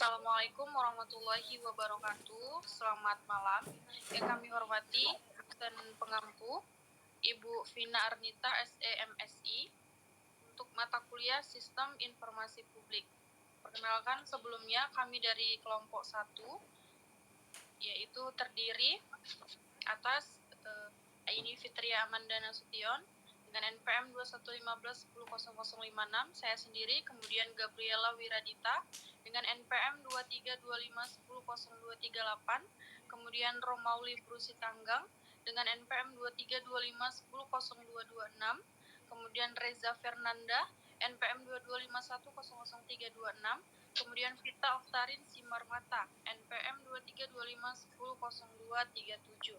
Assalamualaikum warahmatullahi wabarakatuh. Selamat malam. Yang kami hormati dan pengampu Ibu Vina Arnita SEMSI untuk mata kuliah Sistem Informasi Publik. Perkenalkan, sebelumnya kami dari kelompok 1 yaitu terdiri atas Aini Fitria Amanda Nasution dengan NPM 215110056, saya sendiri, kemudian Gabriela Wiradita dengan NPM 232510238, kemudian Romauli Brusitanggang dengan NPM 232510226, kemudian Reza Fernanda NPM 225100326, kemudian Vita Oktarin Simarmata NPM 232510237.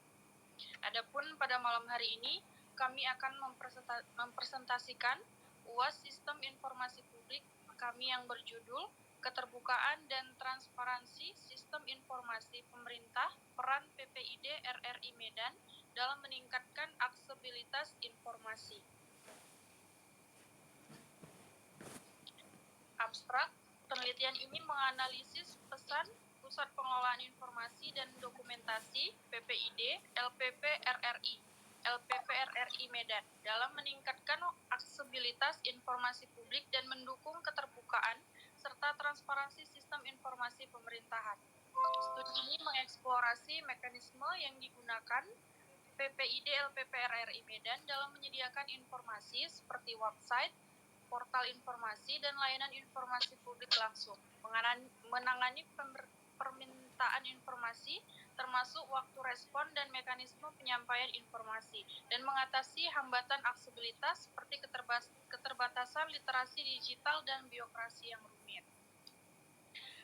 Adapun pada malam hari ini kami akan mempresentasikan UAS Sistem Informasi Publik kami yang berjudul Keterbukaan dan Transparansi Sistem Informasi Pemerintah, Peran PPID RRI Medan dalam meningkatkan aksesibilitas informasi. Abstrak, penelitian ini menganalisis pesan Pusat Pengelolaan Informasi dan Dokumentasi PPID LPP RRI Medan dalam meningkatkan aksesibilitas informasi publik dan mendukung keterbukaan serta transparansi sistem informasi pemerintahan. Studi ini mengeksplorasi mekanisme yang digunakan PPID LPP RRI Medan dalam menyediakan informasi seperti website, portal informasi, dan layanan informasi publik langsung, menangani permintaan informasi, termasuk waktu respon dan mekanisme penyampaian informasi, dan mengatasi hambatan aksesibilitas seperti keterbatasan literasi digital dan birokrasi yang rumit.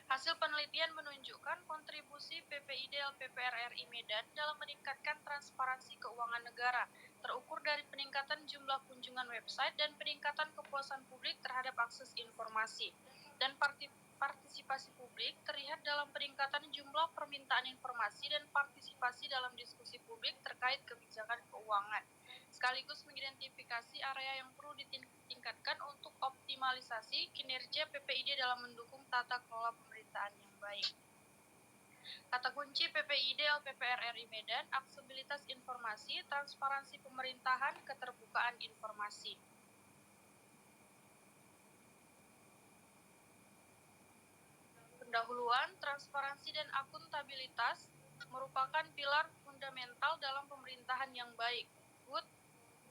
Hasil penelitian menunjukkan kontribusi PPID LPP RRI Medan dalam meningkatkan transparansi keuangan negara, terukur dari peningkatan jumlah kunjungan website dan peningkatan kepuasan publik terhadap akses informasi. Dan partisipasi publik terlihat dalam peningkatan jumlah permintaan informasi dan partisipasi dalam diskusi publik terkait kebijakan keuangan, sekaligus mengidentifikasi area yang perlu ditingkatkan untuk optimalisasi kinerja PPID dalam mendukung tata kelola pemerintahan yang baik. Kata kunci PPID LPP RRI Medan, aksesibilitas informasi, transparansi pemerintahan, keterbukaan informasi. Pendahuluan, transparansi dan akuntabilitas merupakan pilar fundamental dalam pemerintahan yang baik, good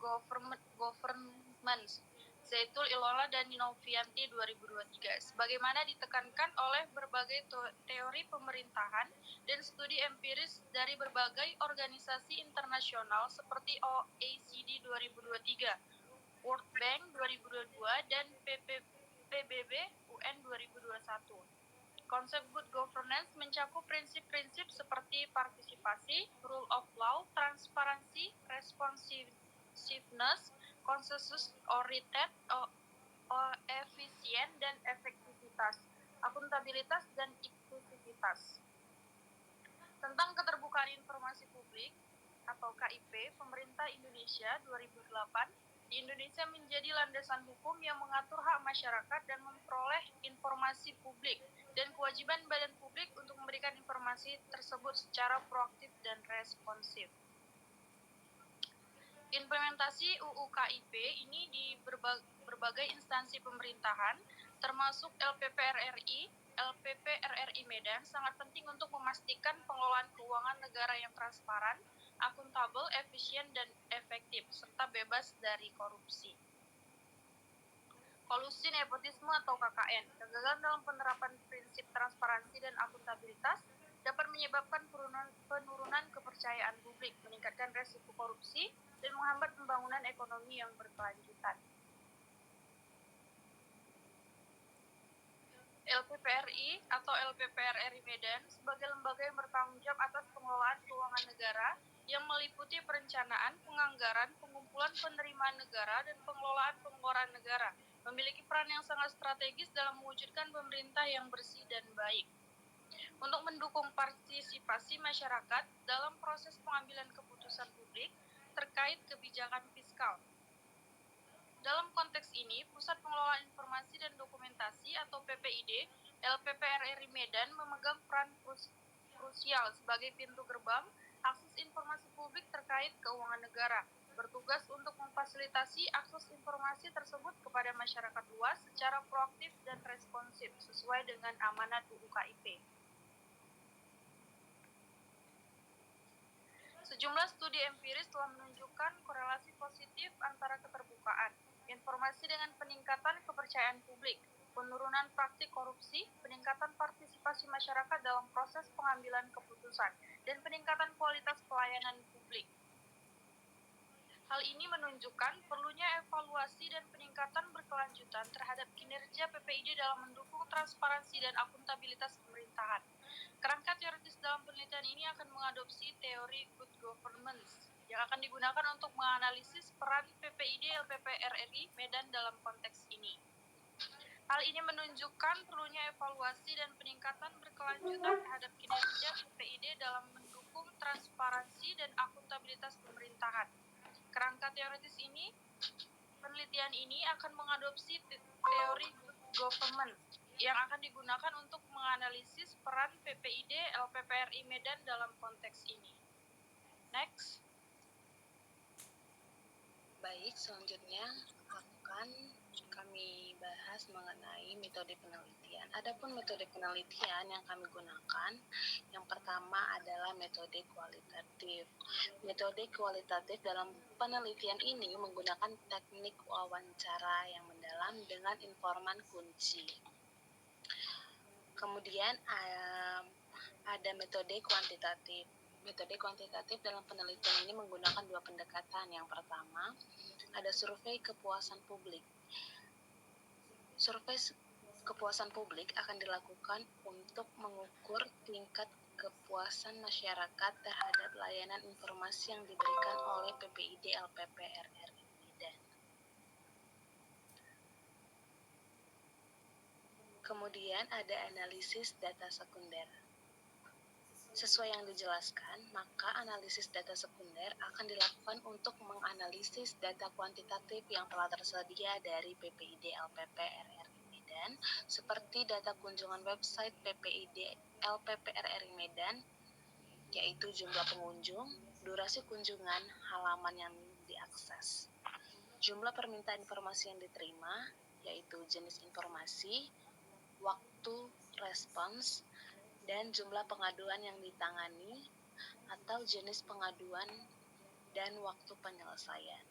governance, Zaitul Ilola dan Novianti 2023, sebagaimana ditekankan oleh berbagai teori pemerintahan dan studi empiris dari berbagai organisasi internasional seperti OECD 2023, World Bank 2022, dan PBB UN 2021. Konsep good governance mencakup prinsip-prinsip seperti partisipasi, rule of law, transparansi, responsiveness, konsensus oriented, efisien dan efektivitas, akuntabilitas dan inklusivitas. Tentang keterbukaan informasi publik atau KIP, Pemerintah Indonesia 2008, di Indonesia menjadi landasan hukum yang mengatur hak masyarakat dan memperoleh informasi publik dan kewajiban badan publik untuk memberikan informasi tersebut secara proaktif dan responsif. Implementasi UU KIP ini di berbagai instansi pemerintahan, termasuk LPP RRI Medan, sangat penting untuk memastikan pengelolaan keuangan negara yang transparan, akuntabel, efisien, dan efektif, serta bebas dari korupsi. Kolusi nepotisme atau KKN, kegagalan dalam penerapan prinsip transparansi dan akuntabilitas dapat menyebabkan penurunan kepercayaan publik, meningkatkan resiko korupsi, dan menghambat pembangunan ekonomi yang berkelanjutan. LPPRI atau LPPRRI Medan sebagai lembaga yang bertanggung jawab atas pengelolaan keuangan negara yang meliputi perencanaan, penganggaran, pengumpulan penerimaan negara, dan pengelolaan pengeluaran negara, memiliki peran yang sangat strategis dalam mewujudkan pemerintah yang bersih dan baik. Untuk mendukung partisipasi masyarakat dalam proses pengambilan keputusan publik terkait kebijakan fiskal. Dalam konteks ini, Pusat Pengelolaan Informasi dan Dokumentasi atau PPID LPP RRI Medan memegang peran krusial sebagai pintu gerbang akses informasi publik terkait keuangan negara, bertugas untuk memfasilitasi akses informasi tersebut kepada masyarakat luas secara proaktif dan responsif sesuai dengan amanat UU KIP. Sejumlah studi empiris telah menunjukkan korelasi positif antara keterbukaan informasi dengan peningkatan kepercayaan publik, penurunan praktik korupsi, peningkatan partisipasi masyarakat dalam proses pengambilan keputusan, dan peningkatan kualitas pelayanan publik. Hal ini menunjukkan perlunya evaluasi dan peningkatan berkelanjutan terhadap kinerja PPID dalam mendukung transparansi dan akuntabilitas pemerintahan. Kerangka teoritis dalam penelitian ini akan mengadopsi teori good governance yang akan digunakan untuk menganalisis peran PPID LPP RRI Medan dalam konteks ini. Hal ini menunjukkan perlunya evaluasi dan peningkatan berkelanjutan terhadap kinerja PPID dalam mendukung transparansi dan akuntabilitas pemerintahan. Kerangka teoritis ini, penelitian ini akan mengadopsi teori good governance yang akan digunakan untuk menganalisis peran PPID LPP RRI Medan dalam konteks ini. Next. Baik, selanjutnya akan kami bahas mengenai metode penelitian. Adapun metode penelitian yang kami gunakan, yang pertama adalah metode kualitatif. Metode kualitatif dalam penelitian ini menggunakan teknik wawancara yang mendalam dengan informan kunci. Kemudian ada metode kuantitatif. Metode kuantitatif dalam penelitian ini menggunakan dua pendekatan. Yang pertama, ada survei kepuasan publik. Survei kepuasan publik akan dilakukan untuk mengukur tingkat kepuasan masyarakat terhadap layanan informasi yang diberikan oleh PPID LPP RRI Medan. Kemudian ada analisis data sekunder. Sesuai yang dijelaskan, maka analisis data sekunder akan dilakukan untuk menganalisis data kuantitatif yang telah tersedia dari PPID LPP RRI Medan, seperti data kunjungan website PPID LPP RRI Medan, yaitu jumlah pengunjung, durasi kunjungan, halaman yang diakses, jumlah permintaan informasi yang diterima, yaitu jenis informasi, waktu respons, dan jumlah pengaduan yang ditangani atau jenis pengaduan dan waktu penyelesaian.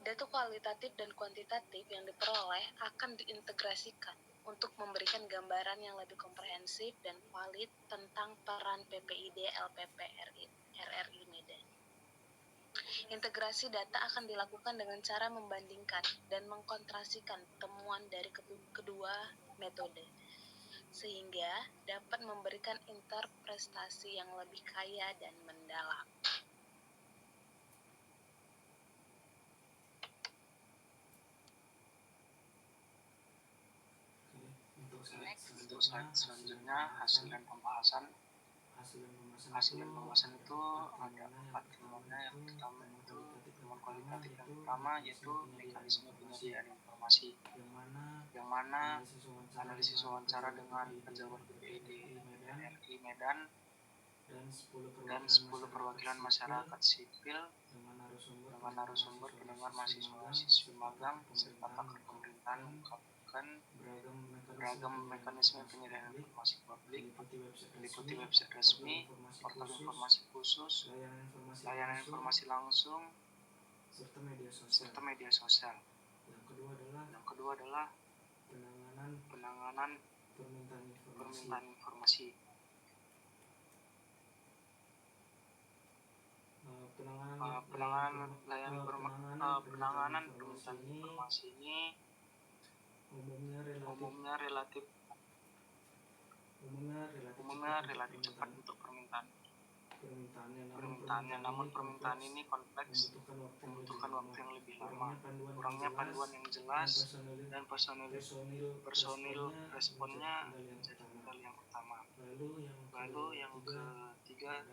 Data kualitatif dan kuantitatif yang diperoleh akan diintegrasikan untuk memberikan gambaran yang lebih komprehensif dan valid tentang peran PPID LPP RRI Medan. Integrasi data akan dilakukan dengan cara membandingkan dan mengkontrasikan temuan dari kedua metode, sehingga dapat memberikan interpretasi yang lebih kaya dan mendalam. Untuk slide selanjutnya, hasil dan pembahasan itu ada 4 temuannya. Yang pertama itu temuan kualitatif yang pertama, yaitu mekanisme penyediaan informasi, yang mana analisis wawancara dengan pejabat PPID RRI Medan dan 10 perwakilan masyarakat sipil dengan narasumber pendengar mahasiswa siswi magang serta pakar pemerintahan mengungkapkan beragam mekanisme penyediaan informasi publik, meliputi website resmi, portal informasi khusus, layanan informasi langsung, serta media sosial. Yang kedua adalah penanganan permintaan informasi. Penanganan permintaan informasi ini umumnya relatif cepat untuk permintaannya, namun permintaan ini kompleks, membutuhkan waktu yang lebih lama, kurangnya panduan yang jelas, dan personil responnya menjadi kendala yang utama. Lalu yang ketiga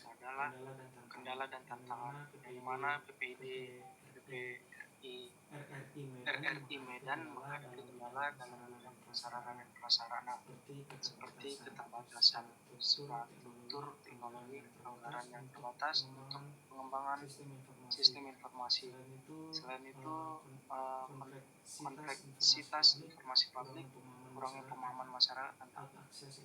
adalah kendala dan tantangan, yang mana PPID RRI Medan menghadapi kendala dalam bidang sarana dan prasarana seperti keterbatasan infrastruktur, teknologi, anggaran yang terbatas untuk pengembangan sistem informasi. Selain itu, kompleksitas informasi publik, kurangnya pemahaman masyarakat tentang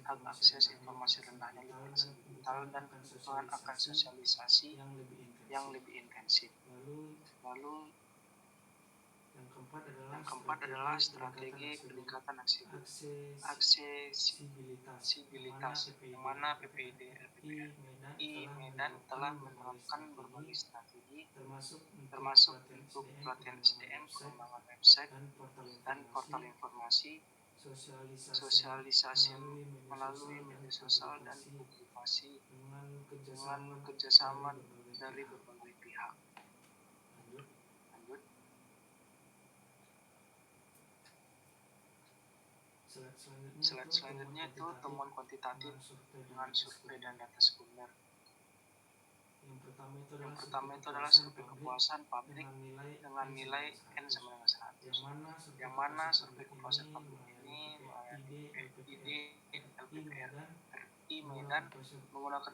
hak akses informasi, rendahnya literasi digital, dan kebutuhan akan sosialisasi yang lebih intensif. Lalu yang keempat adalah strategi peningkatan aksesibilitas, yang mana PPID LPPRI Medan telah menerapkan berbagai strategi, termasuk untuk pelatihan SDM, pengembangan website dan portal informasi, sosialisasi melalui media sosial, dan publikasi dengan kerjasama dari berbagai pihak. Lanjut. Slide selanjutnya itu temuan kuantitatif dengan survei dan data sekunder. Yang pertama itu adalah survei kepuasan publik dengan nilai N sama dengan 100. Yang mana survei kepuasan publik ini PPID LPPRI Medan menggunakan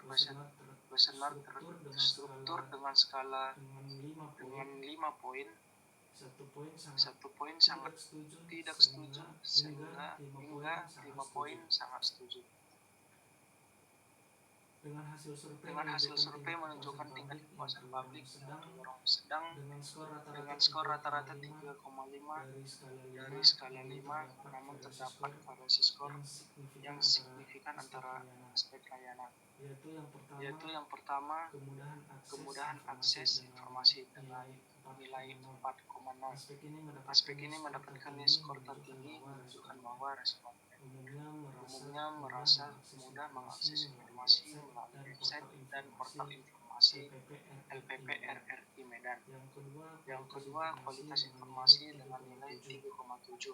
kuesioner terstruktur dengan skala dengan 5 poin. 1 poin sangat tidak setuju hingga 5 poin sangat setuju. Dengan hasil survei menunjukkan tingkat kepuasan publik yang cenderung sedang dengan skor rata-rata 3,5 dari skala 5, namun terdapat variasi skor yang signifikan antara aspek layanan, yaitu yang pertama kemudahan akses informasi dengan nilai 4,0. Aspek ini mendapatkan skor tertinggi, menunjukkan bahwa responden umumnya merasa mudah mengakses informasi melalui website dan portal informasi LPPRRI Medan. Yang kedua, kualitas informasi dengan nilai 3,7,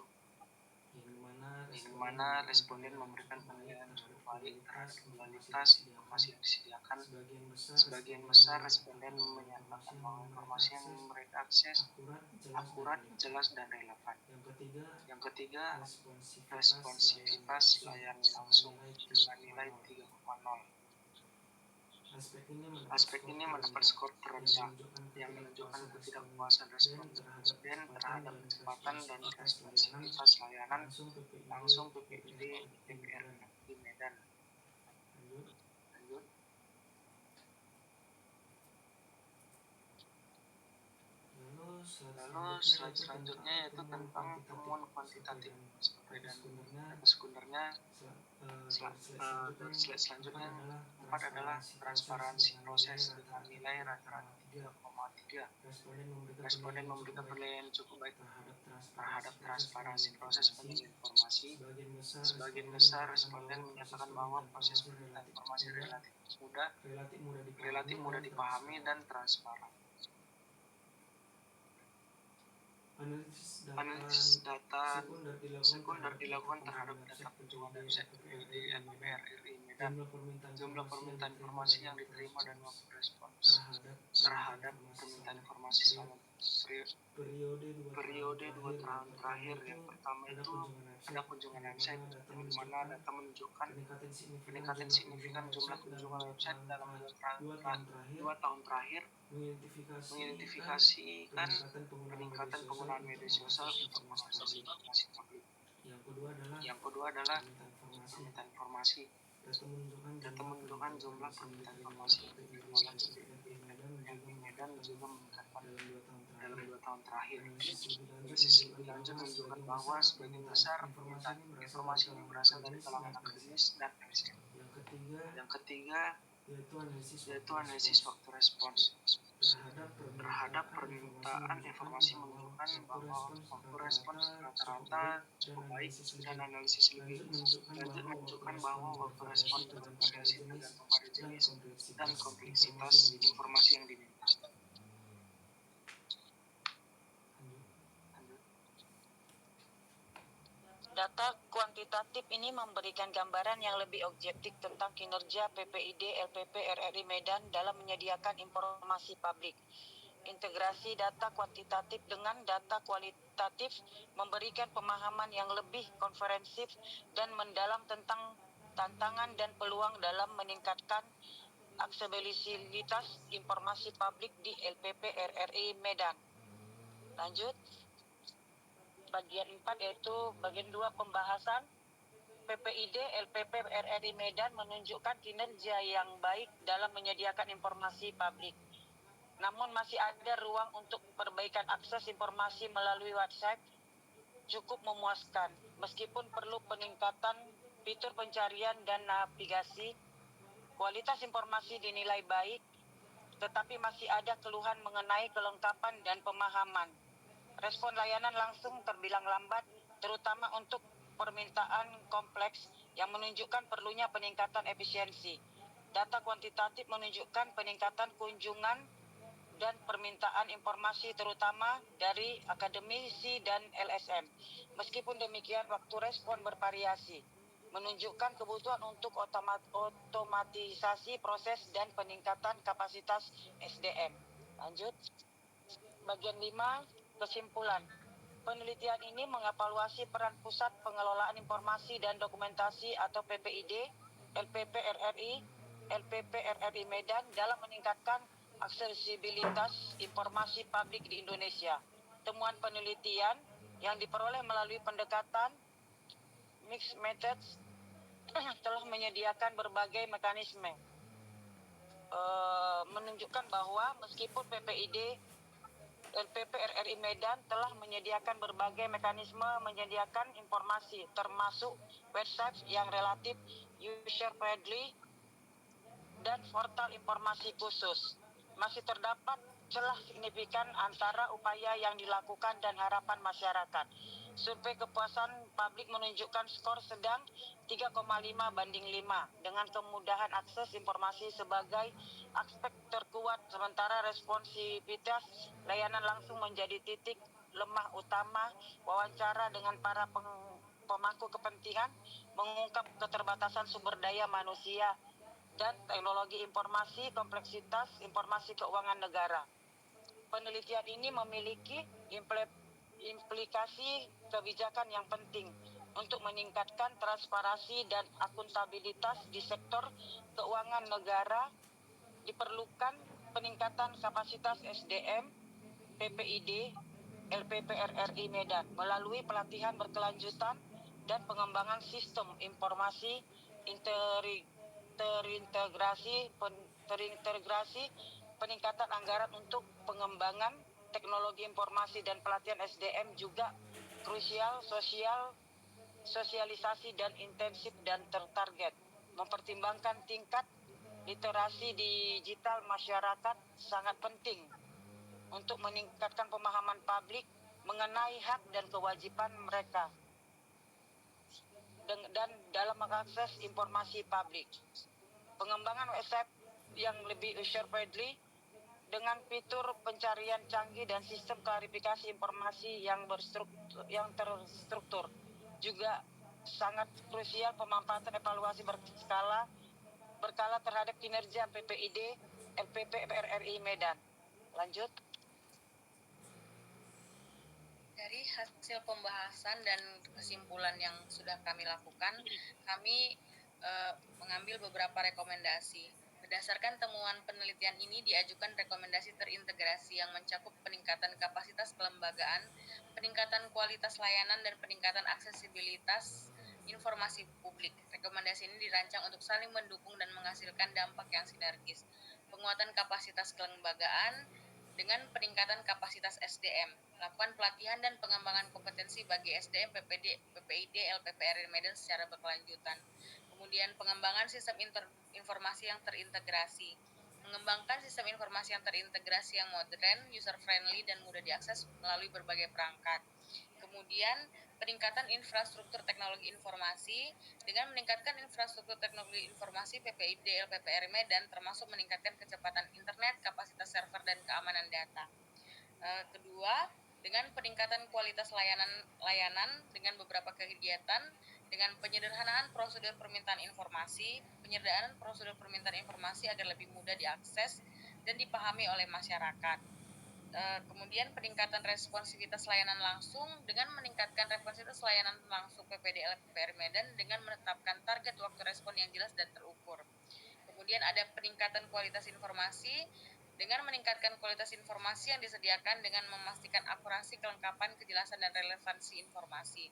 yang mana responden memberikan penilaian cukup baik terhadap kualitas informasi yang disediakan. Sebagian besar responden menyatakan bahwa informasi yang mereka akses akurat, jelas, dan relevan. Yang ketiga, responsivitas layanan langsung dengan nilai 3,0. Aspek ini mendapat skor terendah, yang menunjukkan ketidakpuasan responden terhadap kecepatan dan responsivitas layanan langsung PPID LPPRI Medan. Lanjut. Lalu slide selanjutnya yaitu tentang temuan kuantitatif survei dan data sekundernya. Slide selanjutnya 4 adalah transparansi proses dengan nilai rata-rata 3,3. Responden memberikan penilaian cukup baik terhadap transparansi proses penyajian informasi. Sebagian besar responden menyatakan bahwa proses penyajian informasi relatif mudah dipahami dan transparan. Analisis data sekunder dilakukan terhadap data kunjungan website PPID LPPRI Medan, jumlah permintaan informasi yang diterima, dan waktu respons terhadap permintaan informasi selama periode 2 tahun terakhir. Yang pertama itu ada kunjungan website, di mana data menunjukkan peningkatan signifikan jumlah kunjungan website dalam 2 tahun terakhir, mengidentifikasikan peningkatan penggunaan media sosial untuk mengakses informasi publik. Yang kedua adalah permintaan informasi. Data menunjukkan jumlah permintaan informasi yang diterima oleh PPID Medan juga meningkat dalam 2 tahun terakhir. Analisis lebih lanjut menunjukkan bahwa sebagian besar permintaan informasi ini berasal dari kalangan akademis dan LSM. Yang ketiga yaitu analisis waktu respons terhadap permintaan informasi menunjukkan bahwa waktu respons rata-rata cukup baik, dan analisis lebih lanjut menunjukkan bahwa waktu respons bervariasi tergantung pada jenis dan kompleksitas informasi yang diminta. Data kuantitatif ini memberikan gambaran yang lebih objektif tentang kinerja PPID LPPRRI Medan dalam menyediakan informasi publik. integrasi data kuantitatif dengan data kualitatif, memberikan pemahaman yang lebih komprehensif dan mendalam tentang tantangan dan peluang dalam meningkatkan aksesibilitas informasi publik di LPP RRI Medan. Lanjut. Bagian 4 yaitu bagian 2 pembahasan. PPID LPP RRI Medan menunjukkan kinerja yang baik dalam menyediakan informasi publik. Namun masih ada ruang untuk perbaikan akses informasi melalui website cukup memuaskan. Meskipun perlu peningkatan fitur pencarian dan navigasi, kualitas informasi dinilai baik, tetapi masih ada keluhan mengenai kelengkapan dan pemahaman. Respon layanan langsung terbilang lambat, terutama untuk permintaan kompleks yang menunjukkan perlunya peningkatan efisiensi. Data kuantitatif menunjukkan peningkatan kunjungan dan permintaan informasi terutama dari akademisi dan LSM. Meskipun demikian, waktu respon bervariasi, menunjukkan kebutuhan untuk otomatisasi proses dan peningkatan kapasitas SDM. Lanjut. Bagian 5, kesimpulan. Penelitian ini mengevaluasi peran Pusat Pengelolaan Informasi dan Dokumentasi atau PPID, LPP RRI, LPP RRI Medan dalam meningkatkan aksesibilitas informasi publik di Indonesia. Temuan penelitian yang diperoleh melalui pendekatan mixed methods telah menyediakan berbagai mekanisme menunjukkan bahwa meskipun PPID LPP RRI Medan telah menyediakan berbagai mekanisme menyediakan informasi, termasuk website yang relatif user-friendly dan portal informasi khusus. Masih terdapat celah signifikan antara upaya yang dilakukan dan harapan masyarakat. Survei kepuasan publik menunjukkan skor sedang 3,5/5 dengan kemudahan akses informasi sebagai aspek terkuat, sementara responsivitas layanan langsung menjadi titik lemah utama. Wawancara dengan para pemangku kepentingan mengungkap keterbatasan sumber daya manusia dan teknologi informasi, kompleksitas informasi keuangan negara. Penelitian ini memiliki implikasi kebijakan yang penting untuk meningkatkan transparansi dan akuntabilitas di sektor keuangan negara. Diperlukan peningkatan kapasitas SDM PPID LPP RRI Medan melalui pelatihan berkelanjutan dan pengembangan sistem informasi terintegrasi, peningkatan anggaran untuk pengembangan teknologi informasi dan pelatihan SDM juga krusial. Sosialisasi dan intensif dan tertarget, mempertimbangkan tingkat literasi digital masyarakat sangat penting untuk meningkatkan pemahaman publik mengenai hak dan kewajiban mereka dan dalam mengakses informasi publik. Pengembangan website yang lebih user-friendly dengan fitur pencarian canggih dan sistem klarifikasi informasi yang terstruktur juga sangat krusial. Pemanfaatan evaluasi berkala terhadap kinerja PPID LPP RRI Medan. Lanjut. Dari hasil pembahasan dan kesimpulan yang sudah kami lakukan, kami mengambil beberapa rekomendasi. Berdasarkan temuan penelitian ini diajukan rekomendasi terintegrasi yang mencakup peningkatan kapasitas kelembagaan, peningkatan kualitas layanan, dan peningkatan aksesibilitas informasi publik. Rekomendasi ini dirancang untuk saling mendukung dan menghasilkan dampak yang sinergis. Penguatan kapasitas kelembagaan dengan peningkatan kapasitas SDM, lakukan pelatihan dan pengembangan kompetensi bagi SDM PPID LPP RRI Medan secara berkelanjutan. Kemudian pengembangan sistem informasi yang terintegrasi, mengembangkan sistem informasi yang terintegrasi yang modern, user-friendly, dan mudah diakses melalui berbagai perangkat. Kemudian peningkatan infrastruktur teknologi informasi dengan meningkatkan infrastruktur teknologi informasi PPID LPP RRI Medan termasuk meningkatkan kecepatan internet, kapasitas server, dan keamanan data. Kedua, dengan peningkatan kualitas layanan dengan beberapa kegiatan dengan penyederhanaan prosedur permintaan informasi, penyederhanaan prosedur permintaan informasi agar lebih mudah diakses dan dipahami oleh masyarakat. Kemudian peningkatan responsivitas layanan langsung dengan meningkatkan responsivitas layanan langsung PPD LPPR Medan dengan menetapkan target waktu respon yang jelas dan terukur. Kemudian ada peningkatan kualitas informasi dengan meningkatkan kualitas informasi yang disediakan dengan memastikan akurasi, kelengkapan, kejelasan, dan relevansi informasi.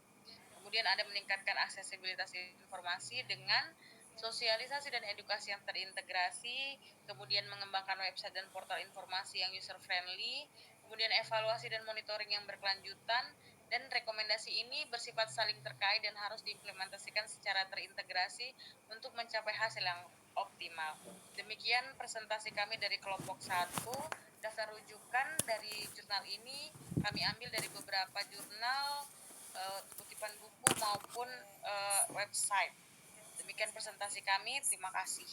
Kemudian ada meningkatkan aksesibilitas informasi dengan sosialisasi dan edukasi yang terintegrasi, kemudian mengembangkan website dan portal informasi yang user friendly, kemudian evaluasi dan monitoring yang berkelanjutan, dan rekomendasi ini bersifat saling terkait dan harus diimplementasikan secara terintegrasi untuk mencapai hasil yang optimal. Demikian presentasi kami dari kelompok 1. Dasar rujukan dari jurnal ini kami ambil dari beberapa jurnal, kutipan buku maupun website. Demikian presentasi kami, terima kasih.